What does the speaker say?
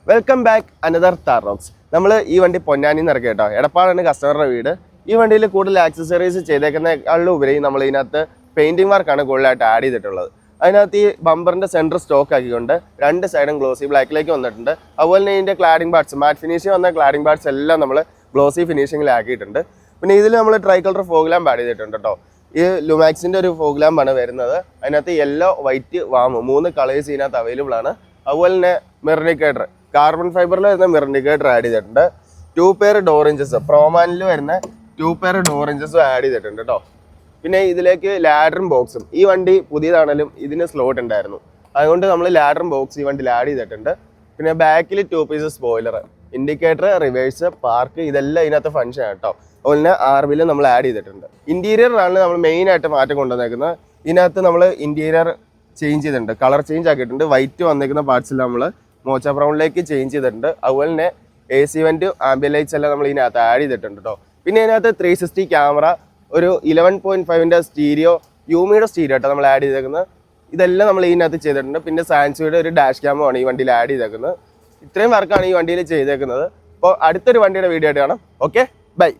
Welcome back another Thar rocks. നമ്മൾ ഈ വണ്ടി പൊന്നാനിയിൽ നിന്ന് ഇറക്കി കേട്ടോ. എടപ്പാളാണ് കസ്റ്റമറുടെ വീട്. ഈ വണ്ടിയിൽ കൂടുതൽ ആക്സസറീസ് ചെയ്തേക്കുന്നതിനുപരി നമ്മൾ ഇതിനകത്ത് പെയിന്റിംഗ് വർക്കാണ് കൂടുതലായിട്ട് ആഡ് ചെയ്തിട്ടുള്ളത്. അതിനകത്ത് ഈ ബമ്പറിന്റെ സെൻറ്റർ സ്റ്റോക്ക് ആക്കിക്കൊണ്ട് രണ്ട് സൈഡും ഗ്ലോസി ബ്ലാക്കിലേക്ക് വന്നിട്ടുണ്ട്. അതുപോലെ തന്നെ ഇതിൻ്റെ ക്ലാഡിംഗ് പാർട്സ് മാറ്റ് ഫിനിഷിംഗ് വന്ന ക്ലാഡിംഗ് പാർട്സ് എല്ലാം നമ്മൾ ഗ്ലോസി ഫിനിഷിങ്ങിലാക്കിയിട്ടുണ്ട്. പിന്നെ ഇതിൽ നമ്മൾ try colour fog lamp add ചെയ്തിട്ടുണ്ട് കേട്ടോ. ഈ ലുമാക്സിൻ്റെ ഒരു ഫോഗ് ലാമ്പാണ് വരുന്നത്. അതിനകത്ത് യെല്ലോ, വൈറ്റ്, വാം 3 കളേഴ്സ് ഇതിനകത്ത് അവൈലബിൾ ആണ്. അതുപോലെ തന്നെ മിറർ ഇൻഡിക്കേറ്റർ കാർബൺ ഫൈബറിൽ വരുന്ന മിറർ ഇൻഡിക്കേറ്റർ ആഡ് ചെയ്തിട്ടുണ്ട്. 2 പെയർ ഡോർ ഇഞ്ചസ് പ്രോമാനിൽ വരുന്ന 2 പെയർ ഡോർ ഇഞ്ചസും ആഡ് ചെയ്തിട്ടുണ്ട് കേട്ടോ. പിന്നെ ഇതിലേക്ക് ലാഡറും ബോക്സും, ഈ വണ്ടി പുതിയതാണെങ്കിലും ഇതിന് സ്ലോട്ട് ഉണ്ടായിരുന്നു, അതുകൊണ്ട് നമ്മൾ ലാഡറും ബോക്സ് ഈ വണ്ടിയിൽ ആഡ് ചെയ്തിട്ടുണ്ട്. പിന്നെ ബാക്കിൽ 2 pieces spoiler, indicator, reverse, park ഇതെല്ലാം ഇതിനകത്ത് ഫംഗ്ഷൻ ആണ് കേട്ടോ. അതുപോലെ തന്നെ ആർവിലും നമ്മൾ ആഡ് ചെയ്തിട്ടുണ്ട്. ഇന്റീരിയറാണ് നമ്മൾ മെയിൻ ആയിട്ട് മാറ്റം കൊണ്ടുവന്നേക്കുന്നത്. ഇതിനകത്ത് നമ്മൾ ഇന്റീരിയർ ചേഞ്ച് ചെയ്തിട്ടുണ്ട്, കളർ ചേഞ്ച് ആക്കിയിട്ടുണ്ട്. വൈറ്റ് വന്നേക്കുന്ന പാർട്സിൽ നമ്മൾ മോച്ച ബ്രൗണിലേക്ക് ചേഞ്ച് ചെയ്തിട്ടുണ്ട്. അതുപോലെ തന്നെ AC വെന്റ്, ആംബിയൻ ലൈറ്റ്സ് എല്ലാം നമ്മൾ ഇതിനകത്ത് ആഡ് ചെയ്തിട്ടുണ്ട് കേട്ടോ. പിന്നെ ഇതിനകത്ത് 360 ക്യാമറ, ഒരു 11.5-ന്റെ സ്റ്റീരിയോ, യൂമിയുടെ സ്റ്റീരിയോ കേട്ടോ നമ്മൾ ആഡ് ചെയ്തേക്കുന്നത്. ഇതെല്ലാം നമ്മൾ ഇതിനകത്ത് ചെയ്തിട്ടുണ്ട്. പിന്നെ സാൻസുയുടെ ഒരു ഡാഷ് ക്യാമോ ആണ് ഈ വണ്ടിയിൽ ആഡ് ചെയ്തേക്കുന്നത്. ഇത്രയും വർക്കാണ് ഈ വണ്ടിയിൽ ചെയ്തേക്കുന്നത്. അപ്പോൾ അടുത്തൊരു വണ്ടിയുടെ വീഡിയോ ആയിട്ട് കാണാം. Okay, by.